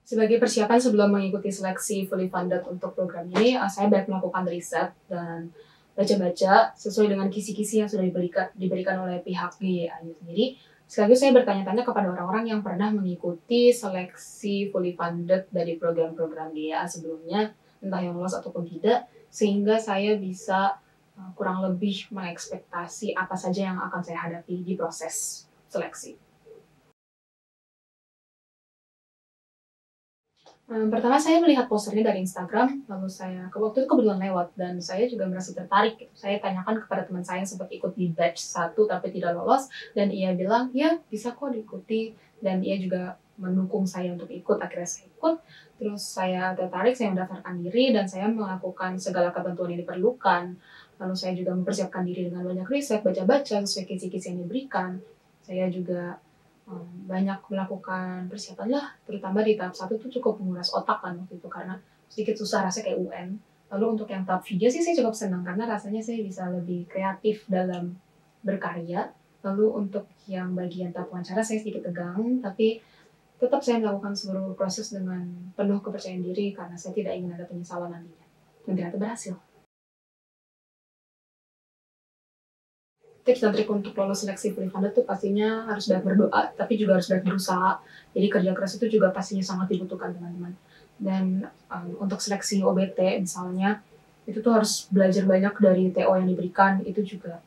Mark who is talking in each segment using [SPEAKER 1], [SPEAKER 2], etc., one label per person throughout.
[SPEAKER 1] Sebagai persiapan sebelum mengikuti seleksi fully funded untuk program ini, saya banyak melakukan riset dan baca-baca sesuai dengan kisi-kisi yang sudah diberikan oleh pihak GYA sendiri. Sekaligus saya bertanya-tanya kepada orang-orang yang pernah mengikuti seleksi fully funded dari program-program GYA sebelumnya, entah yang lolos ataupun tidak, sehingga saya bisa kurang lebih mengekspektasi apa saja yang akan saya hadapi di proses seleksi. Pertama saya melihat posternya dari Instagram, lalu saya waktu itu kebetulan lewat dan saya juga merasa tertarik gitu. Saya tanyakan kepada teman saya yang sempat ikut di batch 1 tapi tidak lolos dan ia bilang, "Ya, bisa kok diikuti." Dan ia juga mendukung saya untuk ikut. Akhirnya saya ikut, terus saya tertarik, saya mendaftarkan diri dan saya melakukan segala ketentuan yang diperlukan. Lalu saya juga mempersiapkan diri dengan banyak riset, baca-baca sesuai kisi-kisi yang diberikan. Saya juga banyak melakukan persiapan lah, terutama di tahap 1 tuh cukup menguras otak kan waktu itu karena sedikit susah rasanya kayak UN. Lalu untuk yang tahap video sih saya cukup senang karena rasanya saya bisa lebih kreatif dalam berkarya. Lalu untuk yang bagian tahap wawancara saya sedikit tegang, tapi tetap saya melakukan seluruh proses dengan penuh kepercayaan diri karena saya tidak ingin ada penyesalan nantinya. Dan ternyata berhasil. Tips dan trik untuk lolos seleksi fully funded tuh pastinya harus banyak berdoa, tapi juga harus banyak berusaha. Jadi kerja keras itu juga pastinya sangat dibutuhkan teman-teman. Dan untuk seleksi OBT misalnya, itu tuh harus belajar banyak dari TO yang diberikan, itu juga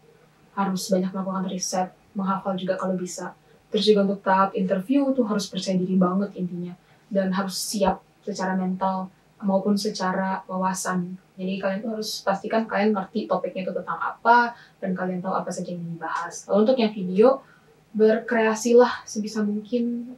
[SPEAKER 1] harus banyak melakukan riset, menghafal juga kalau bisa. Terus juga untuk tahap interview tuh harus percaya diri banget intinya. Dan harus siap secara mental maupun secara wawasan. Jadi kalian tuh harus pastikan kalian ngerti topiknya itu tentang apa, dan kalian tahu apa saja yang dibahas. Lalu untuk yang video, berkreasilah sebisa mungkin,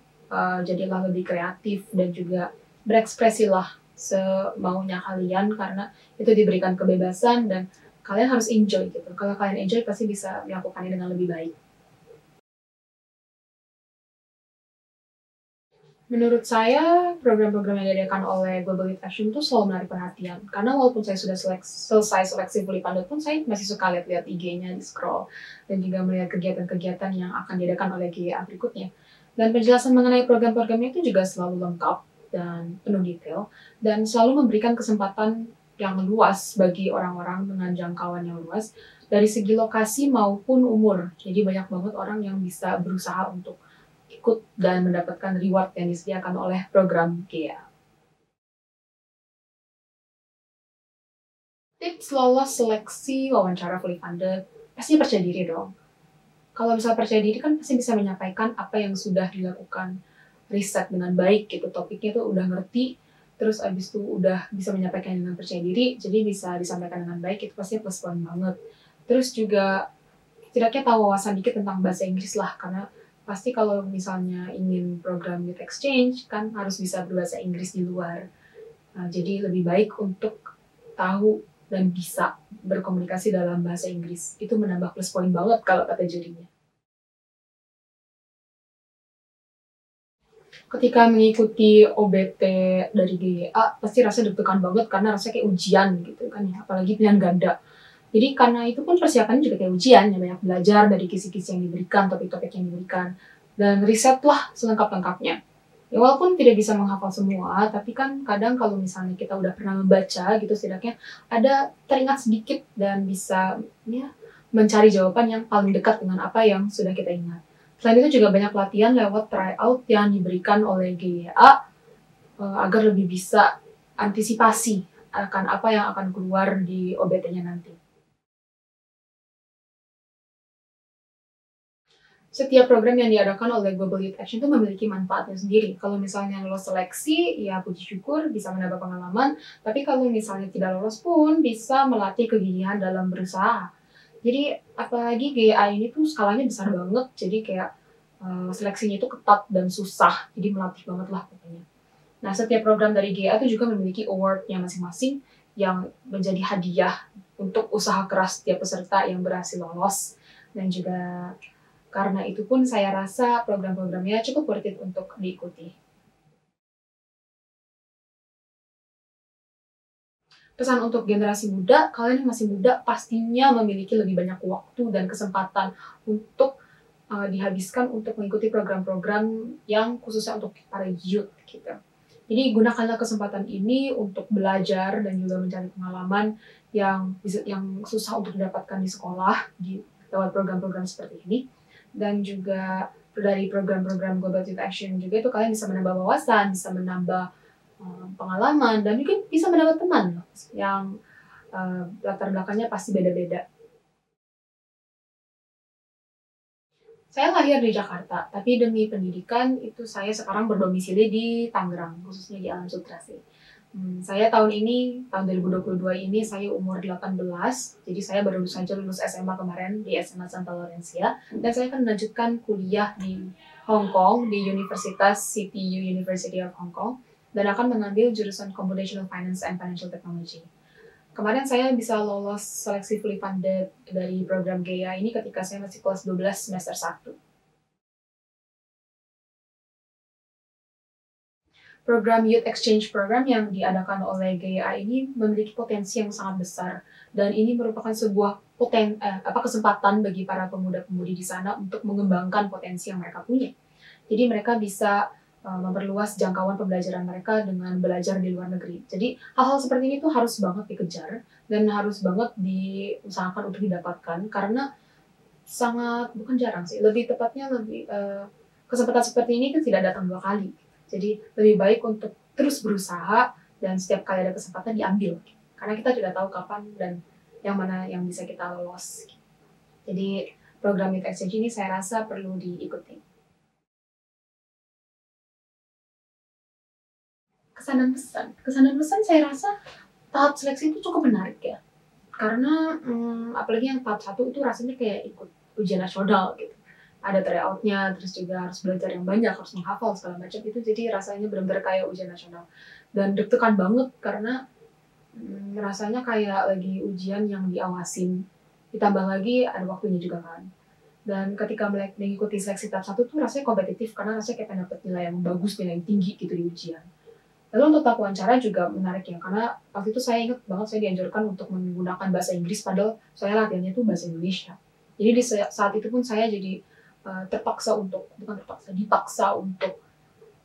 [SPEAKER 1] jadilah lebih kreatif dan juga berekspresilah semaunya kalian karena itu diberikan kebebasan dan kalian harus enjoy gitu. Kalau kalian enjoy pasti bisa melakukannya dengan lebih baik. Menurut saya, program-program yang diadakan oleh Global Youth Action itu selalu menarik perhatian. Karena walaupun saya sudah selesai seleksi fully funded pun, saya masih suka lihat-lihat IG-nya, di-scroll, dan juga melihat kegiatan-kegiatan yang akan diadakan oleh GA berikutnya. Dan penjelasan mengenai program-programnya itu juga selalu lengkap dan penuh detail, dan selalu memberikan kesempatan yang luas bagi orang-orang dengan jangkauan yang luas, dari segi lokasi maupun umur. Jadi banyak banget orang yang bisa berusaha untuk ikut dan mendapatkan reward yang disediakan oleh program GEA. Tips lolos seleksi wawancara fully funded, pasti percaya diri dong. Kalau misalnya percaya diri kan pasti bisa menyampaikan apa yang sudah dilakukan riset dengan baik gitu, topiknya tuh udah ngerti, terus abis itu udah bisa menyampaikan dengan percaya diri, jadi bisa disampaikan dengan baik, itu pasti plus point banget. Terus juga setidaknya tahu wawasan dikit tentang bahasa Inggris lah, karena pasti kalau misalnya ingin program youth exchange kan harus bisa berbahasa Inggris di luar. Nah, jadi lebih baik untuk tahu dan bisa berkomunikasi dalam bahasa Inggris. Itu menambah plus point banget kalau kata jurinya. Ketika mengikuti OBT dari GYA, pasti rasanya deg-degan banget karena rasanya kayak ujian gitu kan ya, apalagi pilihan ganda. Jadi karena itu pun persiapannya juga kayak ujian, ya banyak belajar dari kisi-kisi yang diberikan, topik-topik yang diberikan, dan riset lah selengkap-lengkapnya. Ya walaupun tidak bisa menghafal semua, tapi kan kadang kalau misalnya kita udah pernah membaca gitu, setidaknya ada teringat sedikit dan bisa ya mencari jawaban yang paling dekat dengan apa yang sudah kita ingat. Selain itu juga banyak latihan lewat tryout yang diberikan oleh GYA agar lebih bisa antisipasi akan apa yang akan keluar di OBT-nya nanti. Setiap program yang diadakan oleh Global Youth Action itu memiliki manfaatnya sendiri. Kalau misalnya lolos seleksi, ya puji syukur bisa menambah pengalaman. Tapi kalau misalnya tidak lolos pun bisa melatih kegigihan dalam berusaha. Jadi apalagi GA ini tuh skalanya besar banget. Jadi kayak seleksinya itu ketat dan susah. Jadi melatih banget lah pokoknya. Nah setiap program dari GA itu juga memiliki award-nya masing-masing yang menjadi hadiah untuk usaha keras setiap peserta yang berhasil lolos. Dan juga karena itu pun saya rasa program-programnya cukup worth it untuk diikuti. Pesan untuk generasi muda, kalian yang masih muda pastinya memiliki lebih banyak waktu dan kesempatan untuk dihabiskan untuk mengikuti program-program yang khususnya untuk para youth gitu. Jadi gunakanlah kesempatan ini untuk belajar dan juga mencari pengalaman yang susah untuk didapatkan di sekolah lewat program-program seperti ini. Dan juga dari program-program Global Youth Action juga itu kalian bisa menambah wawasan, bisa menambah pengalaman, dan mungkin bisa mendapat teman yang latar belakangnya pasti beda-beda. Saya lahir di Jakarta, tapi demi pendidikan itu saya sekarang berdomisili di Tangerang, khususnya di Alam Sutera sih. Saya tahun 2022 ini saya umur 18, jadi saya baru saja lulus SMA kemarin di SMA Santa Laurencia, dan saya akan melanjutkan kuliah di Hong Kong, di Universitas CPU University of Hong Kong, dan akan mengambil jurusan Computational Finance and Financial Technology. Kemarin saya bisa lolos seleksi fully funded dari program GEA ini ketika saya masih kelas 12 semester 1. Program Youth Exchange Program yang diadakan oleh GEA ini memiliki potensi yang sangat besar, dan ini merupakan sebuah kesempatan bagi para pemuda-pemudi di sana untuk mengembangkan potensi yang mereka punya. Jadi mereka bisa memperluas jangkauan pembelajaran mereka dengan belajar di luar negeri. Jadi hal-hal seperti ini tuh harus banget dikejar dan harus banget diusahakan untuk didapatkan, karena sangat, bukan jarang sih, lebih tepatnya kesempatan seperti ini kan tidak datang 2 kali. Jadi lebih baik untuk terus berusaha dan setiap kali ada kesempatan diambil, karena kita tidak tahu kapan dan yang mana yang bisa kita lolos. Jadi program Youth Exchange ini saya rasa perlu diikuti. Kesan dan pesan saya rasa tahap seleksi itu cukup menarik ya. Karena apalagi yang tahap 1 itu rasanya kayak ikut ujian nasional gitu. Ada tryout-nya, terus juga harus belajar yang banyak, harus menghafal segala macam itu, jadi rasanya benar-benar kayak ujian nasional. Dan deg-degan banget karena rasanya kayak lagi ujian yang diawasin. Ditambah lagi ada waktunya juga kan. Dan ketika mengikuti seleksi tahap 1 tuh rasanya kompetitif karena rasanya kayak pengen dapet nilai yang bagus, nilai yang tinggi gitu di ujian. Lalu untuk tahap wawancara juga menarik ya, karena waktu itu saya ingat banget saya dianjurkan untuk menggunakan bahasa Inggris, padahal saya latihannya itu bahasa Indonesia. Jadi di saat itu pun saya jadi dipaksa untuk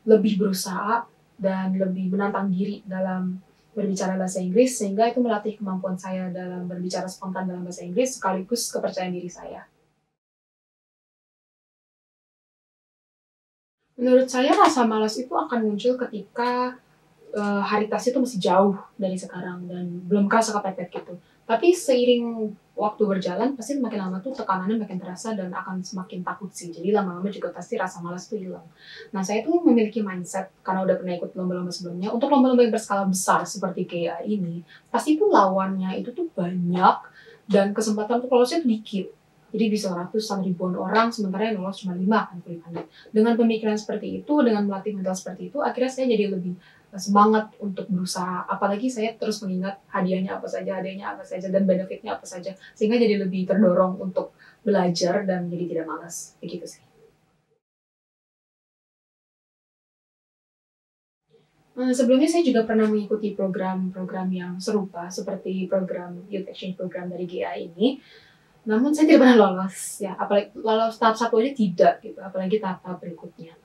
[SPEAKER 1] lebih berusaha dan lebih menantang diri dalam berbicara bahasa Inggris, sehingga itu melatih kemampuan saya dalam berbicara spontan dalam bahasa Inggris sekaligus kepercayaan diri saya. Menurut saya rasa malas itu akan muncul ketika hari tes itu masih jauh dari sekarang dan belum kerasa kepepet gitu. Tapi seiring waktu berjalan, pasti makin lama tuh tekanannya makin terasa dan akan semakin takut sih. Jadi lama-lama juga pasti rasa malas tuh hilang. Nah, saya tuh memiliki mindset, karena udah pernah ikut lomba-lomba sebelumnya, untuk lomba-lomba yang berskala besar seperti KEA ini, pasti tuh lawannya itu tuh banyak dan kesempatan untuk lolosnya tuh dikit. Jadi bisa ratusan ribuan orang, sementara yang lolos cuma 5 kan kulipannya. Dengan pemikiran seperti itu, dengan melatih mental seperti itu, akhirnya saya jadi lebih semangat untuk berusaha. Apalagi saya terus mengingat hadiahnya apa saja, dan benefitnya apa saja. Sehingga jadi lebih terdorong untuk belajar dan jadi tidak malas. Begitu sih. Sebelumnya saya juga pernah mengikuti program-program yang serupa, seperti program Youth Exchange Program dari GA ini. Namun saya tidak pernah lolos, ya. Apalagi lolos tahap 1 aja tidak, gitu. Apalagi tahap-tahap berikutnya.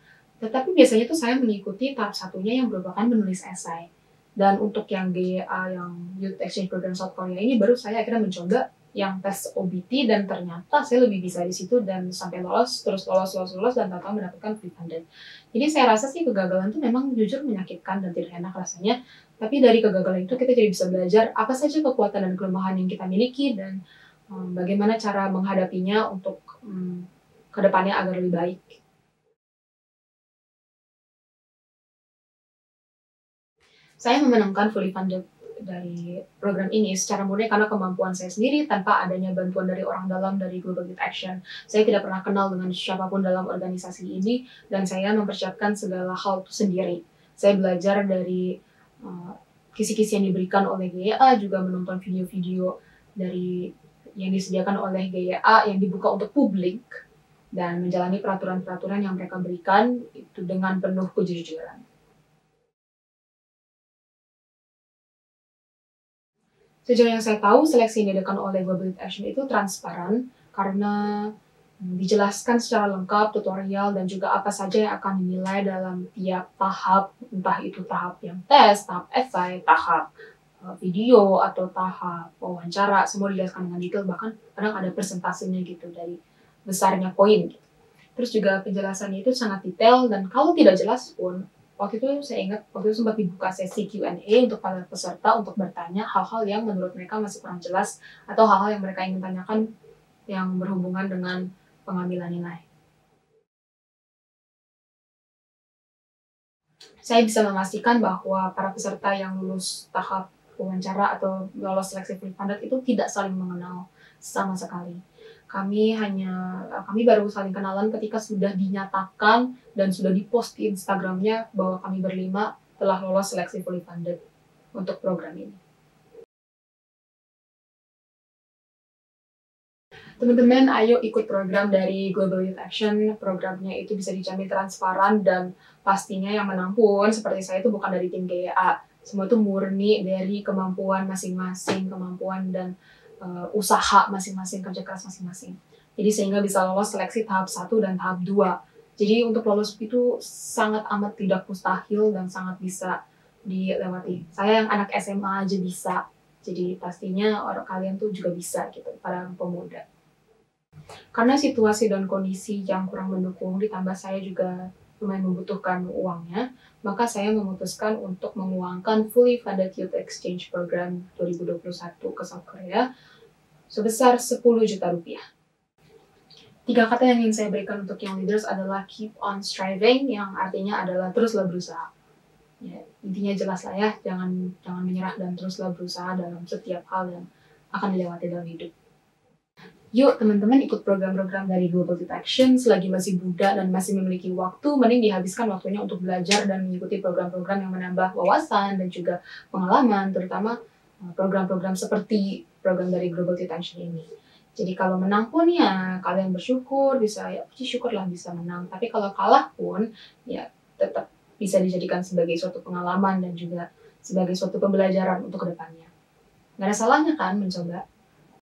[SPEAKER 1] Tetapi biasanya tuh saya mengikuti tahap 1-nya yang merupakan menulis esai. Dan untuk yang GA, yang Youth Exchange Program South Korea ini, baru saya akhirnya mencoba yang tes OBT, dan ternyata saya lebih bisa di situ dan sampai lolos, terus lolos, dan tahu mendapatkan free funded. Jadi saya rasa sih kegagalan itu memang jujur menyakitkan dan tidak enak rasanya. Tapi dari kegagalan itu kita jadi bisa belajar apa saja kekuatan dan kelemahan yang kita miliki, dan bagaimana cara menghadapinya untuk kedepannya agar lebih baik. Saya memenangkan fully funded dari program ini secara murni karena kemampuan saya sendiri, tanpa adanya bantuan dari orang dalam dari Global Youth Action. Saya tidak pernah kenal dengan siapapun dalam organisasi ini, dan saya mempersiapkan segala hal itu sendiri. Saya belajar dari kisi-kisi yang diberikan oleh GEA, juga menonton video-video dari yang disediakan oleh GEA yang dibuka untuk publik, dan menjalani peraturan-peraturan yang mereka berikan itu dengan penuh kejujuran. Sejauh yang saya tahu, seleksi yang diadakan oleh Global Youth Action itu transparan, karena dijelaskan secara lengkap tutorial dan juga apa saja yang akan dinilai dalam tiap tahap, entah itu tahap yang tes, tahap esai, tahap video atau tahap wawancara, semua dijelaskan dengan detail, bahkan kadang ada persentasenya gitu dari besarnya poin gitu. Terus juga penjelasannya itu sangat detail, dan kalau tidak jelas pun, waktu itu saya ingat waktu itu sempat dibuka sesi Q&A untuk para peserta untuk bertanya hal-hal yang menurut mereka masih kurang jelas atau hal-hal yang mereka ingin tanyakan yang berhubungan dengan pengambilan nilai. Saya bisa memastikan bahwa para peserta yang lulus tahap wawancara atau lolos seleksi fully funded itu tidak saling mengenal sama sekali. Kami baru saling kenalan ketika sudah dinyatakan dan sudah di-post di Instagramnya bahwa kami berlima telah lolos seleksi fully funded untuk program ini. Teman-teman, ayo ikut program dari Global Youth Action. Programnya itu bisa dijamin transparan, dan pastinya yang menang pun seperti saya itu bukan dari tim GYA. Semua itu murni dari kemampuan masing-masing, kemampuan dan usaha masing-masing, kerja keras masing-masing. Jadi sehingga bisa lolos seleksi tahap 1 dan tahap 2. Jadi untuk lolos itu sangat amat tidak mustahil dan sangat bisa dilewati. Saya yang anak SMA aja bisa. Jadi pastinya orang kalian tuh juga bisa gitu, para pemuda. Karena situasi dan kondisi yang kurang mendukung, ditambah saya juga lumayan membutuhkan uangnya, maka saya memutuskan untuk menguangkan Fully Funded Youth Exchange Program 2021 ke South Korea sebesar 10 juta rupiah. 3 kata yang ingin saya berikan untuk young leaders adalah keep on striving, yang artinya adalah teruslah berusaha. Ya, intinya jelas lah ya, jangan menyerah dan teruslah berusaha dalam setiap hal yang akan dilewati dalam hidup. Yuk teman-teman ikut program-program dari Global Youth Action. Selagi masih muda dan masih memiliki waktu, mending dihabiskan waktunya untuk belajar dan mengikuti program-program yang menambah wawasan dan juga pengalaman, terutama program-program seperti program dari Global Youth Action ini. Jadi kalau menang pun ya kalian bersyukur, bisa ya puji syukurlah bisa menang. Tapi kalau kalah pun ya tetap bisa dijadikan sebagai suatu pengalaman dan juga sebagai suatu pembelajaran untuk kedepannya. Nggak ada salahnya kan mencoba.